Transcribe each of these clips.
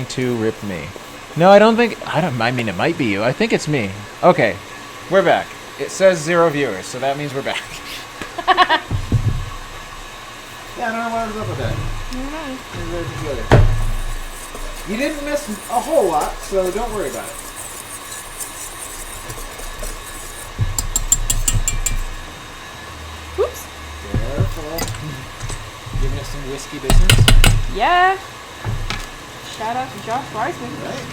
to rip me. No, I don't think... I mean, it might be you. I think it's me. Okay, we're back. It says 0 viewers, so that means we're back. Yeah, I don't know what was up with that. You didn't miss a whole lot, so don't worry about it. Oops. Careful. Giving us some whiskey business. Yeah. Shout out to Josh Weisman. Right.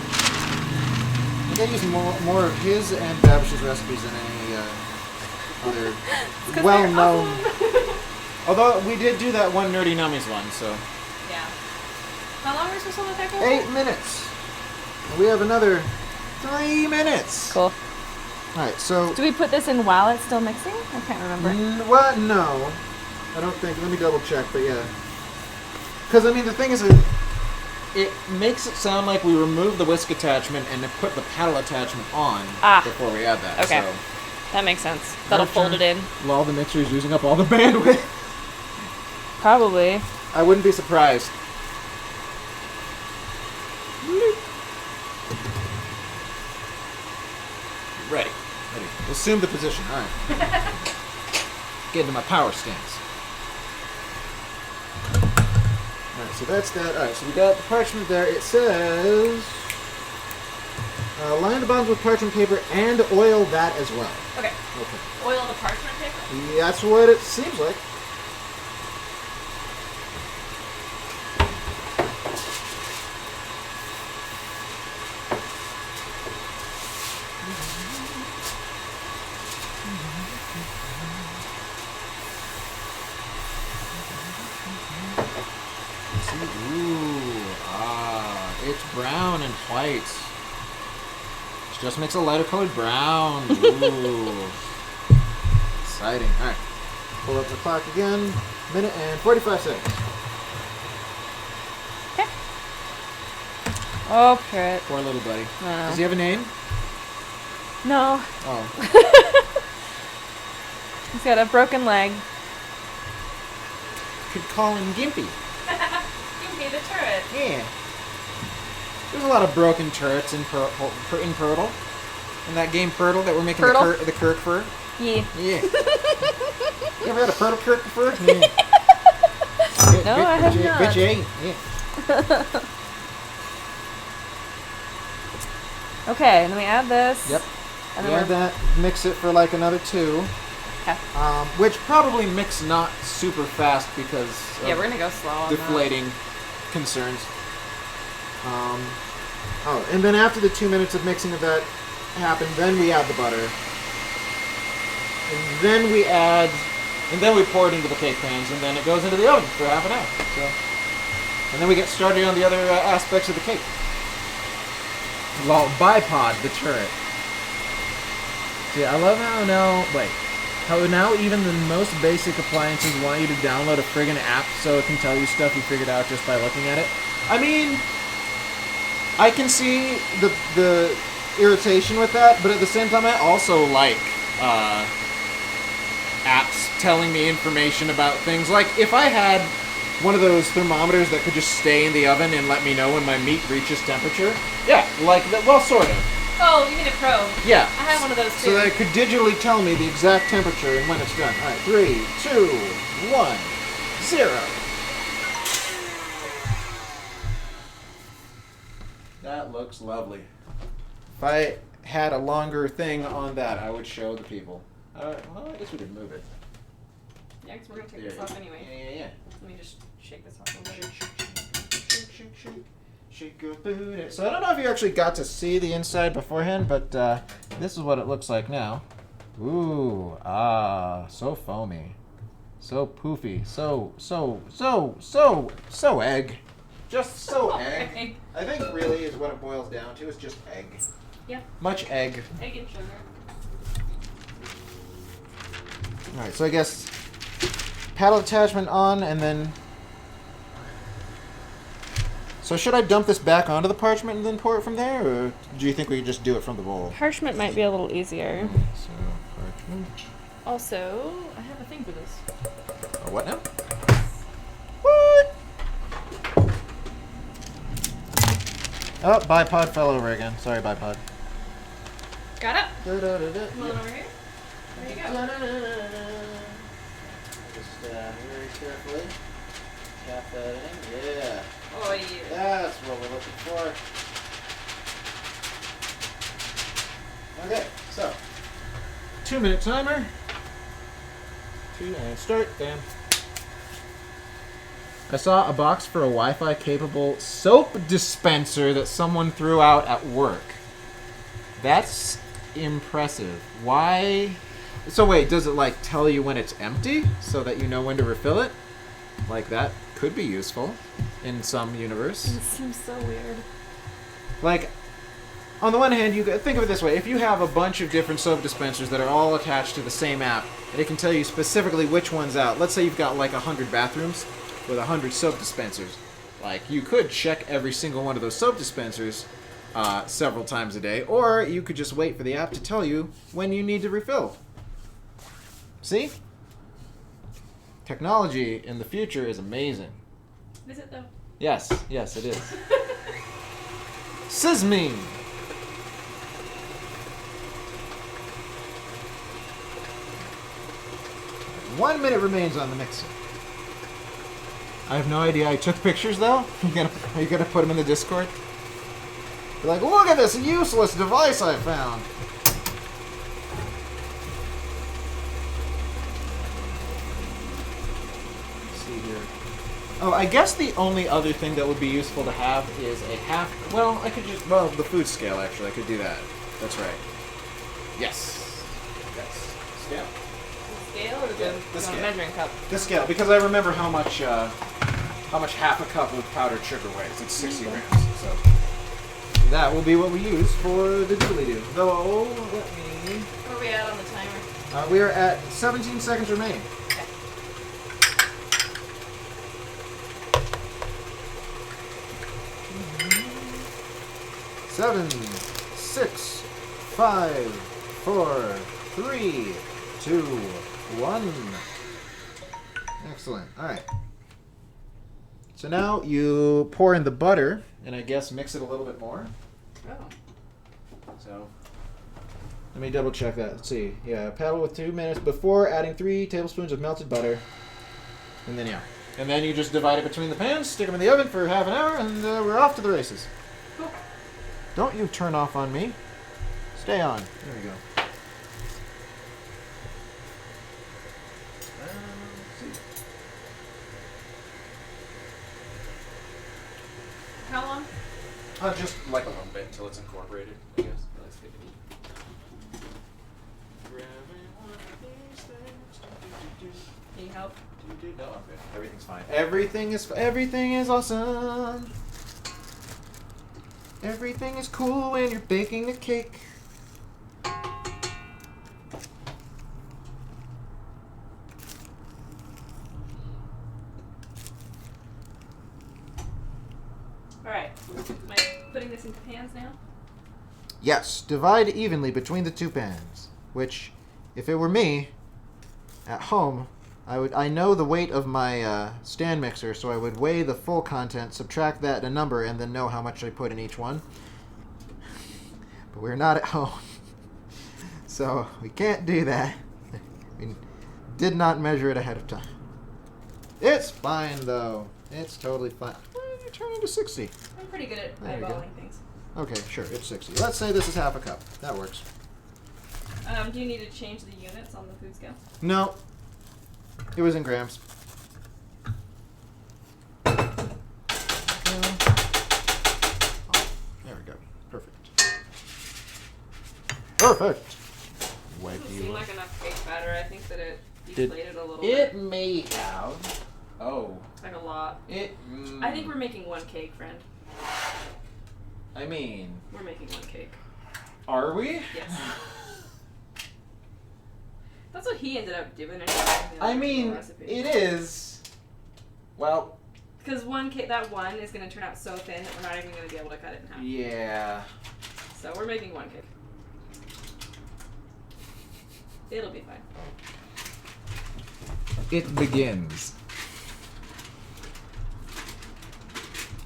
They use more of his and Babish's recipes than any other well-known. Awesome. Although we did do that one Nerdy Nummies one, so. Yeah. How long are we supposed to let that go? 8 minutes. And we have another 3 minutes. Cool. Alright, so. Do we put this in while it's still mixing? I can't remember. What? No. I don't think. Let me double check, but yeah. Because, I mean, the thing is, it makes it sound like we remove the whisk attachment and then put the paddle attachment on before we add that. Okay. So. That makes sense. That'll fold it in. While the mixer is using up all the bandwidth. Probably. I wouldn't be surprised. Ready. Assume the position. All right. Get into my power stance. All right, so that's that. All right, so we got the parchment there. It says line the bottoms with parchment paper and oil that as well. Okay. Oil the parchment paper? Yeah, that's what it seems like. It's brown and white. It just makes a lighter colored brown. Ooh. Exciting. Alright. Pull up the clock again. Minute and 45 seconds. Okay. Oh, Prit. Poor little buddy. No. Does he have a name? No. Oh. He's got a broken leg. Could call him Gimpy. Gimpy the turret. Yeah. There's a lot of broken turrets in Purtle. In that game Purtle that we're making the Kirk for. Yeah. Yeah. You ever had a Purtle Kirk before? Yeah. No, I have not. Bitch, yeah. Okay, and then we add this. Yep. And we then add that, mix it for like another 2. Okay. Which probably mix not super fast because of we're gonna go slow on deflating concerns. And then after the 2 minutes of mixing of that happen, then we add the butter. And then we pour it into the cake pans, and then it goes into the oven for half an hour. So, and then we get started on the other aspects of the cake. Well, bipod the turret. See, I love how now even the most basic appliances want you to download a friggin' app so it can tell you stuff you figured out just by looking at it. I mean, I can see the irritation with that, but at the same time, I also like apps telling me information about things. Like, if I had one of those thermometers that could just stay in the oven and let me know when my meat reaches temperature. Yeah, like, well, sort of. Oh, you mean a probe? Yeah. I have one of those too. So that it could digitally tell me the exact temperature and when it's done. Alright, 3, 2, 1, 0. That looks lovely. If I had a longer thing on that, I would show the people. Well, I guess we could move it. Yeah, because we're going to take this off anyway. Yeah. Let me just shake this off a little bit. Shake your booty. So I don't know if you actually got to see the inside beforehand, but this is what it looks like now. Ooh, so foamy. So poofy. So egg. Just so egg. I think really is what it boils down to. It's just egg. Yeah. Much egg. Egg and sugar. Alright, so I guess paddle attachment on and then... So should I dump this back onto the parchment and then pour it from there, or do you think we could just do it from the bowl? Parchment might be a little easier. So, parchment. Also, I have a thing for this. A what now? What? Oh, bipod fell over again. Sorry, bipod. Got it? Come Come on over here. There you go. Just very carefully tap that in. Yeah. Oh, yeah. That's what we're looking for. Okay, so 2-minute timer. 2 and start. Bam. I saw a box for a Wi-Fi capable soap dispenser that someone threw out at work. That's impressive. Why? So wait, does it like tell you when it's empty so that you know when to refill it? Like that could be useful in some universe. It seems so weird. Like, on the one hand, you think of it this way: if you have a bunch of different soap dispensers that are all attached to the same app, and it can tell you specifically which one's out. Let's say you've got like 100 bathrooms with 100 soap dispensers. Like, you could check every single one of those soap dispensers several times a day, or you could just wait for the app to tell you when you need to refill. See? Technology in the future is amazing. Is it though? Yes, yes, it is. Sismine. One minute remains on the mixer. I have no idea. I took pictures though. Are you gonna put them in the Discord? You're like, look at this useless device I found. Let's see here. Oh, I guess the only other thing that would be useful to have is a half. Well, I could just. Well, the food scale actually. I could do that. That's right. Yes. Yes. Scale. Scale or the scale. measuring cup? The scale, because I remember how much half a cup of powdered sugar weighs. It's 60 grams. So that will be what we use for the doodly-doo. Though, let me... Where are we at on the timer? We are at 17 seconds remaining. Okay. Seven, 6, 5, 4, 3, 2, 1. Excellent. All right. So now you pour in the butter, and I guess mix it a little bit more. Oh. So let me double check that. Let's see. Yeah, paddle with 2 minutes before adding 3 tablespoons of melted butter. And then, yeah. And then you just divide it between the pans, stick them in the oven for half an hour, and we're off to the races. Cool. Don't you turn off on me. Stay on. There we go. How long? Just like a little bit until it's incorporated, I guess. Let's get Need help? No, I'm good. Everything's fine. Everything is awesome. Everything is cool when you're baking a cake. Alright. Am I putting this into pans now? Yes, divide evenly between the 2 pans. Which, if it were me, at home, I know the weight of my stand mixer, so I would weigh the full content, subtract that a number, and then know how much I put in each one. But we're not at home, so we can't do that. We did not measure it ahead of time. It's fine, though. It's totally fine. You're turning to 60. I'm pretty good at There you go. eyeballing things. Okay, sure, it's 60. Let's say this is half a cup. That works. Do you need to change the units on the food scale? No. It was in grams. There we go. Perfect. Perfect. Wipe Doesn't you seem up. like enough cake batter. I think that it Did- deflated a little It bit. may have. Oh. Like a lot. It. I think we're making one cake, friend. I mean. We're making one cake. Are we? Yes. That's what he ended up doing. I mean, it is. Well. Because one cake, that one is going to turn out so thin that we're not even going to be able to cut it in half. Yeah. So we're making one cake. It'll be fine. It begins.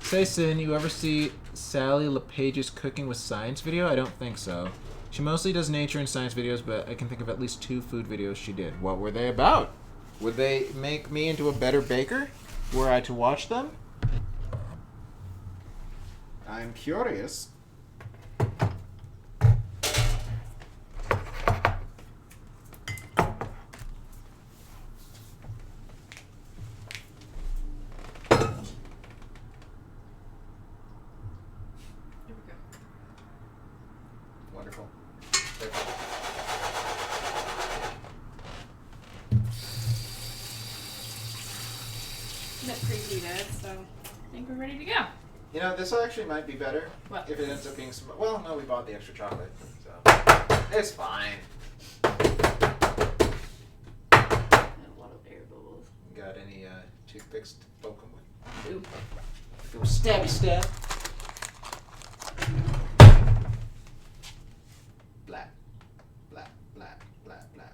Say, Sin, you ever see Sally LePage's Cooking with Science video? I don't think so. She mostly does nature and science videos, but I can think of at least 2 food videos she did. What were they about? Would they make me into a better baker were I to watch them? I'm curious. Wonderful. Perfect. It's preheated, so I think we're ready to go. You know, this actually might be better. What? If it ends up being some. Well, no, we bought the extra chocolate, so it's fine. A lot of air bubbles. Got any toothpicks to poke them with? Oop. Go stabby stab. Blah, blah, blah, blah, blah.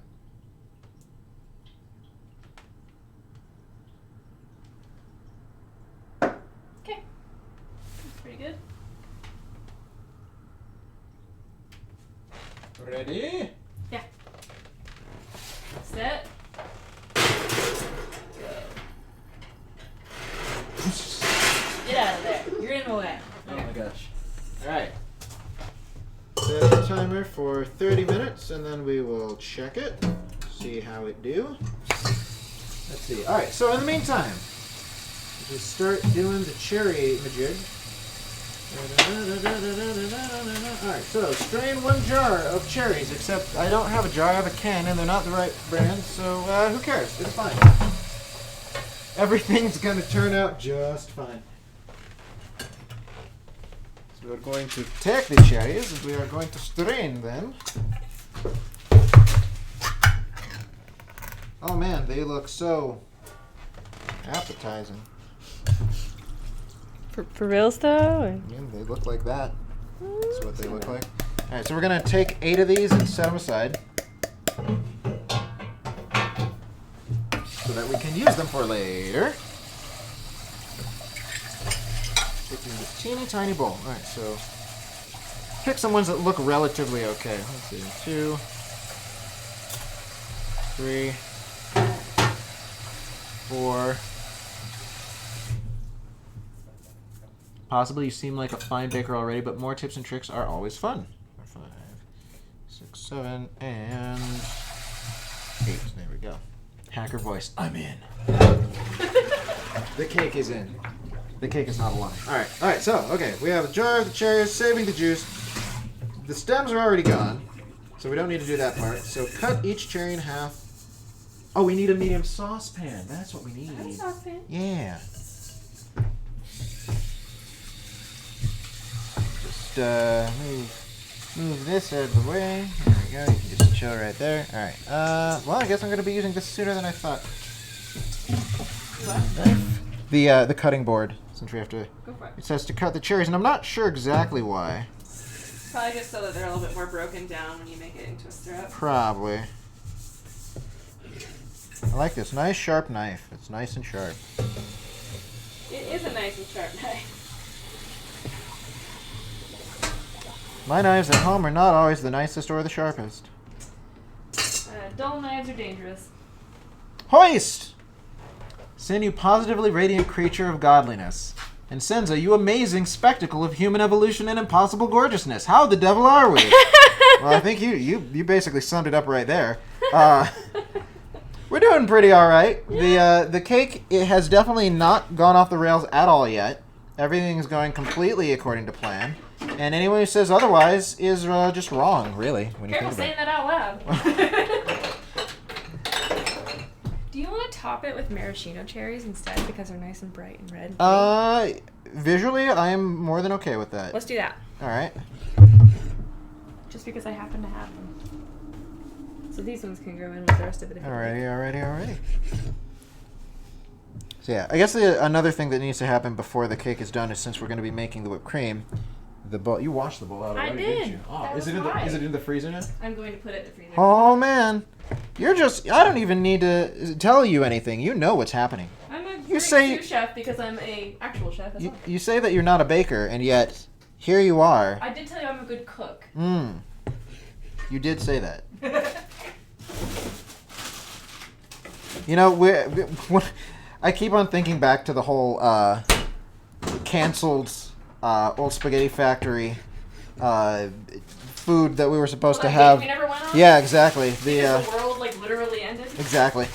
Okay. That's pretty good. Ready? Yeah. Set. Go. Get out of there. You're in the way. Oh my gosh. Alright. Set the timer for 30 minutes and then we will check it. See how it do. Let's see. Alright, so in the meantime, just start doing the cherry majig. Alright, so strain 1 jar of cherries, except I don't have a jar, I have a can, and they're not the right brand, so who cares? It's fine. Everything's gonna turn out just fine. So we're going to take the cherries and we are going to strain them. Oh man, they look so appetizing. For reals though? Yeah, they look like that. That's what they look like. Alright, so we're going to take 8 of these and set them aside. So that we can use them for later. Stick in this teeny tiny bowl. Alright, so pick some ones that look relatively okay. Let's see. 2, 3, 4. Possibly you seem like a fine baker already, but more tips and tricks are always fun. 5, 6, 7, and 8. There we go. Hacker voice. I'm in. The cake is in. The cake is not a lie. Alright, so, okay. We have a jar of the cherries, saving the juice. The stems are already gone, so we don't need to do that part. So cut each cherry in half. Oh, we need a medium saucepan. That's what we need. I have a saucepan. Yeah. Move this out of the way. There we go. You can just chill right there. All right. Well, I guess I'm going to be using this sooner than I thought. What? The cutting board, since we have to. Go for it. It says to cut the cherries, and I'm not sure exactly why. Probably just so that they're a little bit more broken down when you make it into a syrup. Probably. I like this nice sharp knife. It's nice and sharp. It is a nice and sharp knife. My knives at home are not always the nicest or the sharpest. Dull knives are dangerous. Hoist! Sin, you positively radiant creature of godliness. And Senza, you amazing spectacle of human evolution and impossible gorgeousness. How the devil are we? Well, I think you basically summed it up right there. We're doing pretty all right. The cake, it has definitely not gone off the rails at all yet. Everything's going completely according to plan. And anyone who says otherwise is just wrong, really, when you Careful think saying about it. that out loud. Do you want to top it with maraschino cherries instead because they're nice and bright and red? Visually, I am more than okay with that. Let's do that. All right. Just because I happen to have them. So these ones can go in with the rest of it. Alrighty. So yeah, I guess another thing that needs to happen before the cake is done is, since we're going to be making the whipped cream, the bowl. You washed the bowl out already, didn't you? Oh, That is was it why. in the freezer now? I'm going to put it in the freezer. Oh man, I don't even need to tell you anything. You know what's happening. I'm a You great say- sous chef because I'm a actual chef as well. You say that you're not a baker, and yet here you are. I did tell you I'm a good cook. You did say that. You know, I keep on thinking back to the whole canceled Old Spaghetti Factory food that we were supposed to have. We never went on? Yeah, exactly. Because the world like literally ended. Exactly.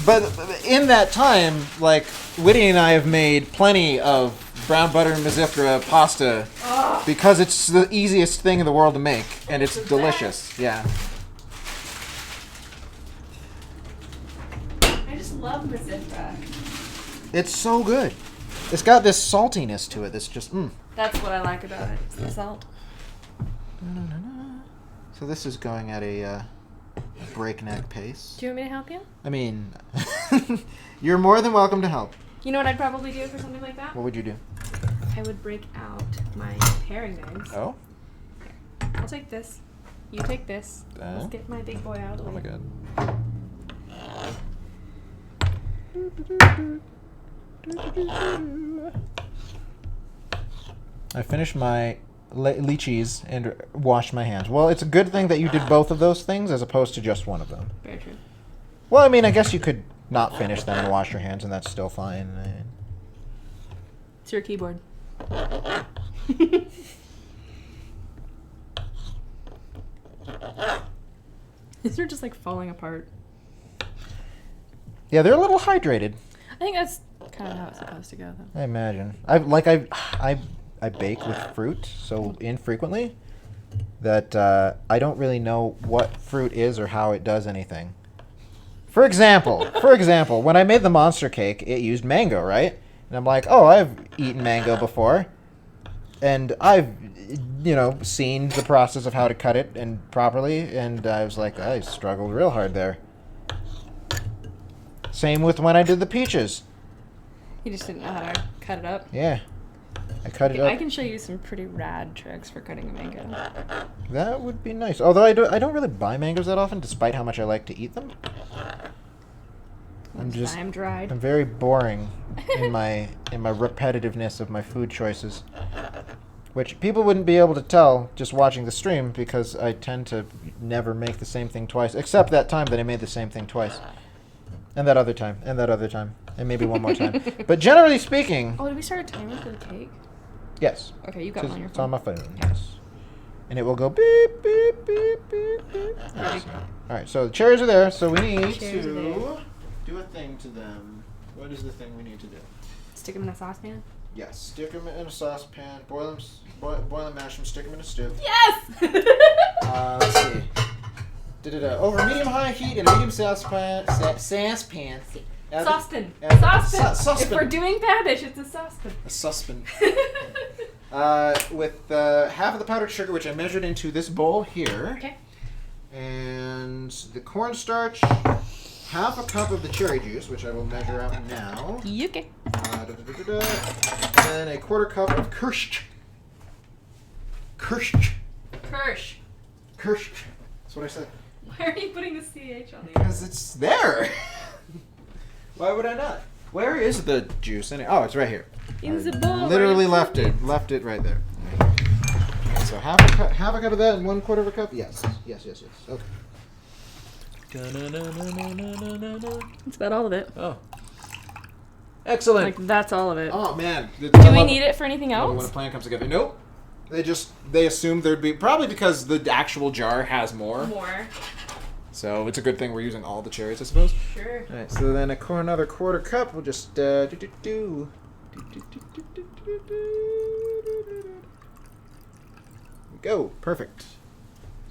But in that time, like, Whitty and I have made plenty of brown butter and mazifra pasta because it's the easiest thing in the world to make, and it's delicious. Yeah. I just love mazifra. It's so good. It's got this saltiness to it that's just, That's what I like about it. It's the salt. So this is going at a breakneck pace. Do you want me to help you? I mean, you're more than welcome to help. You know what I'd probably do for something like that? What would you do? I would break out my paring knives. Oh? Here. I'll take this. You take this. Let's get my big boy out of the way. Oh my god. I finished my lychees and washed my hands. Well, it's a good thing that you did both of those things as opposed to just one of them. Very true. Well, I mean, I guess you could not finish them and wash your hands, and that's still fine. It's your keyboard. These are just like falling apart. Yeah, they're a little hydrated. I think that's kind of how it's supposed to go, though. I imagine. I bake with fruit so infrequently that I don't really know what fruit is or how it does anything. For example, when I made the monster cake, it used mango, right? And I'm like, oh, I've eaten mango before, and I've, seen the process of how to cut it and properly, and I was like, I struggled real hard there. Same with when I did the peaches. You just didn't know how to cut it up? Yeah. I cut it up. I can show you some pretty rad tricks for cutting a mango. That would be nice. Although I don't really buy mangoes that often, despite how much I like to eat them. I'm dried. I'm very boring in my repetitiveness of my food choices, which people wouldn't be able to tell just watching the stream because I tend to never make the same thing twice, except that time that I made the same thing twice. And that other time, and maybe one more time. But generally speaking... Oh, did we start a timer for the cake? Yes. Okay, you got one on your phone. It's on my phone, yes. And it will go beep, beep, beep, beep, beep. All right, so the cherries are there, so we need to do a thing to them. What is the thing we need to do? Stick them in a saucepan? Yes, stick them in a saucepan, boil them, mash them, stick them in a stew. Yes! Let's see. Over medium-high heat in a medium saucepan. Saucepan. If we're doing Babish, it's a saucepan. A saucepan. With half of the powdered sugar, which I measured into this bowl here. Okay. And the cornstarch, half a cup of the cherry juice, which I will measure out now. Okay. And a quarter cup of Kirsch. Kirsch. That's what I said. Why are you putting the CH on the end? Because it's there. Why would I not? Where is the juice? Oh, it's right here. In the bowl. Literally left it right there. Okay, so half a cup of that and 1/4 of a cup. Yes. Okay. That's about all of it. Oh. Excellent. Like that's all of it. Oh man. Do we need it for anything else? When a plan comes together. Nope. They assumed there'd be, probably because the actual jar has more. So it's a good thing we're using all the cherries, I suppose. Sure. All right, so then another 1/4 cup. We'll just Go. Perfect.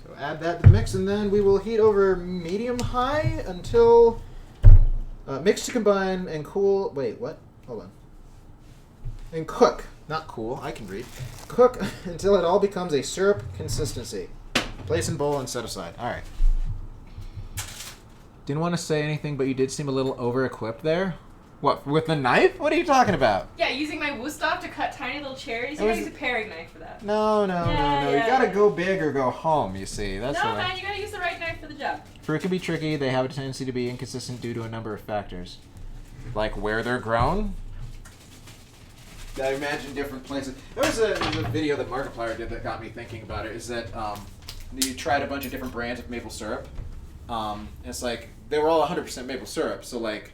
So add that to the mix, and then we will heat over medium-high until mix to combine and cool. Wait, what? Hold on. And cook. Not cool. I can read. Cook until it all becomes a syrup consistency. Place in bowl and set aside. All right. Didn't want to say anything, but you did seem a little over-equipped there. What, with the knife? What are you talking about? Yeah, using my Wusthof to cut tiny little cherries. You gotta use a paring knife for that. No. You gotta go big or go home, you see. That's no, man, you gotta use the right knife for the job. Fruit can be tricky. They have a tendency to be inconsistent due to a number of factors. Like where they're grown. I imagine different places. There's a video that Markiplier did that got me thinking about it. Is that you tried a bunch of different brands of maple syrup. And it's like they were all 100% maple syrup. So like,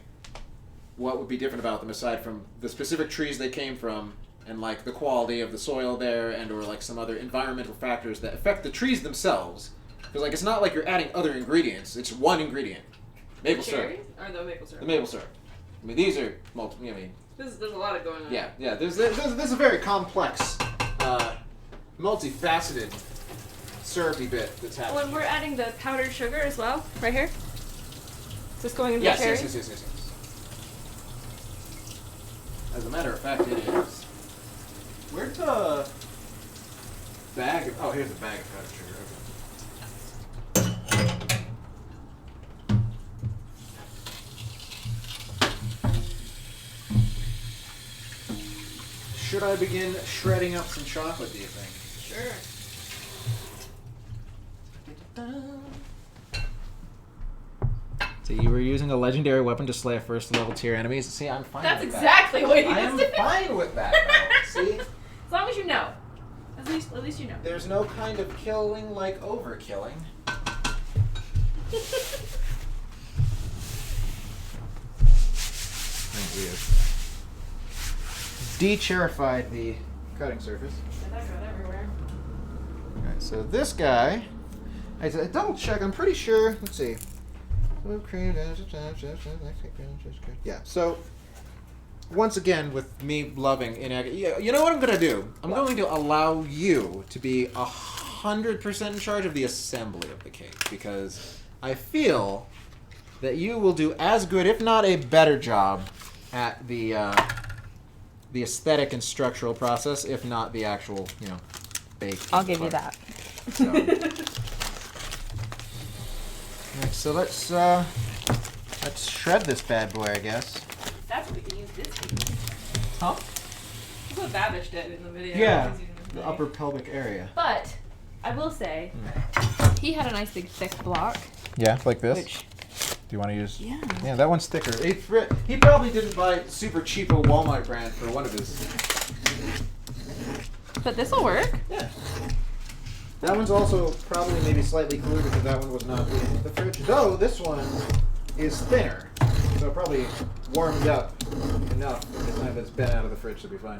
what would be different about them aside from the specific trees they came from, and like the quality of the soil there, and or like some other environmental factors that affect the trees themselves? Because like it's not like you're adding other ingredients. It's one ingredient, maple syrup. Or the maple syrup? The maple syrup. I mean, these are multiple. I mean. There's a lot of going on. Yeah. There's a very complex, multifaceted, syrupy bit that's happening. Well, and we're adding the powdered sugar as well, right here. Is this going into Yes, the cherry? yes. As a matter of fact, it is. Where's the bag of... Oh, here's a bag of powdered sugar. Should I begin shredding up some chocolate, do you think? Sure. So you were using a legendary weapon to slay a first level tier enemies. See, I'm fine That's with that. exactly what you I am fine with that. Though. See? As long as you know. At least you know. There's no kind of killing like overkilling. Weird. De-cherified the cutting surface. That got everywhere. Alright, so this guy, I double check, I'm pretty sure, let's see. Yeah, so once again, with me loving you know what I'm going to do? I'm going to allow you to be 100% in charge of the assembly of the cake, because I feel that you will do as good, if not a better job, at the aesthetic and structural process, if not the actual, baking. I'll give you that. So, alright, so let's shred this bad boy, I guess. That's what we can use this for. Huh? That's what Babish did in the video. Yeah, He's using this the thing. upper pelvic area. But I will say, he had a nice big thick block. Yeah, like this. Which, Do you want to use? yeah. Yeah, that one's thicker. He probably didn't buy super cheapo Walmart brand for one of his. But this will work. Yeah. That one's also probably maybe slightly cooler because that one was not in the fridge. Though this one is thinner, so it probably warmed up enough by the time it's been out of the fridge to be fine.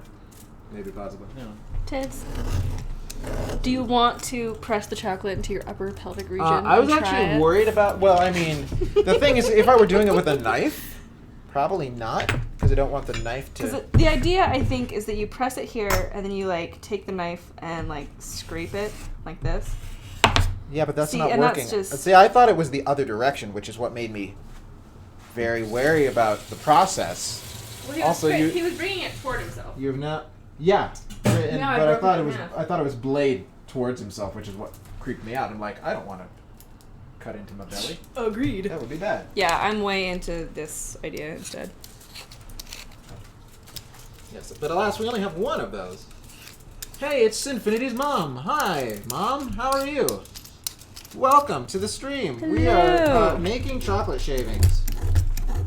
Maybe possibly. No. Tids, do you want to press the chocolate into your upper pelvic region? I was and try actually it? worried about. Well, I mean, the thing is, if I were doing it with a knife, probably not, because I don't want the knife to. Because the idea, I think, is that you press it here and then you take the knife and scrape it like this. Yeah, but that's See, not and working. that's just- See, I thought it was the other direction, which is what made me very wary about the process. Well, Also, he was bringing it toward himself. You've not. Yeah, and, No, I but I broke thought it it in was. half. I thought it was blade towards himself, which is what creeped me out. I'm like, I don't want to cut into my belly. Agreed. That would be bad. Yeah, I'm way into this idea instead. Yes, but alas, we only have one of those. Hey, it's Sinfinity's mom. Hi, Mom. How are you? Welcome to the stream. We are Hello. making chocolate shavings,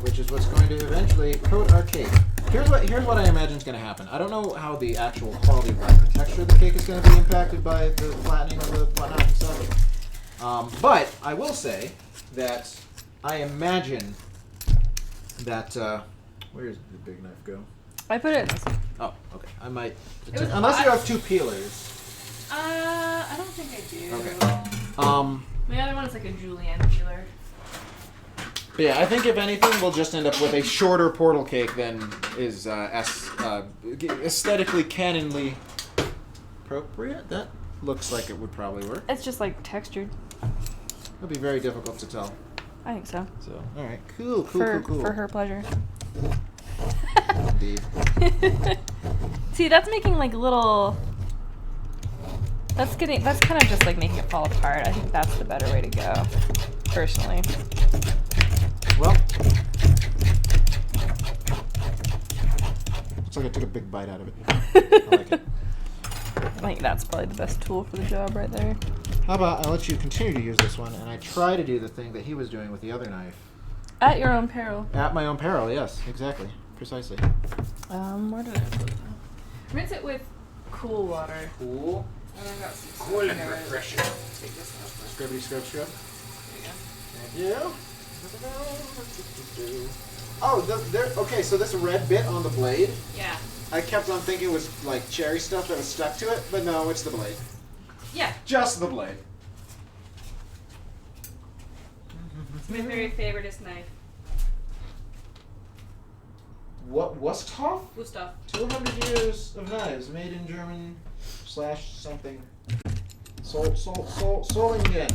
which is what's going to eventually coat our cake. Here's what I imagine is going to happen. I don't know how the actual quality of the texture of the cake is going to be impacted by the flattening of the whatnot and stuff. But I will say that I imagine that where does the big knife go? I put it in this one. Oh, okay. I might, It was unless you hot. have two peelers. I don't think I do. Okay. My other one is like a julienne peeler. But yeah, I think if anything, we'll just end up with a shorter portal cake than is aesthetically, canonly appropriate. That looks like it would probably work. It's just textured. It'll be very difficult to tell. I think so. So, all right, cool. For her pleasure. Indeed. See, that's making little. That's kind of just making it fall apart. I think that's the better way to go, personally. Well, looks like I took a big bite out of it. I like it. I think that's probably the best tool for the job right there. How about I let you continue to use this one, and I try to do the thing that he was doing with the other knife. At your own peril. At my own peril, yes, exactly. Precisely. Where did I put that? Rinse it with cool water. Cool. And I got some Cool and sweetener. refreshing. Take this off. Scrubby scrub scrub. There you go. Thank you. Oh, okay, so this red bit on the blade, Yeah. I kept on thinking it was like cherry stuff that was stuck to it, but no, it's the blade. Yeah. Just the blade. It's my very favoriteest knife. What was tough? Gustav. 200 years of knives made in German / something. Solingen.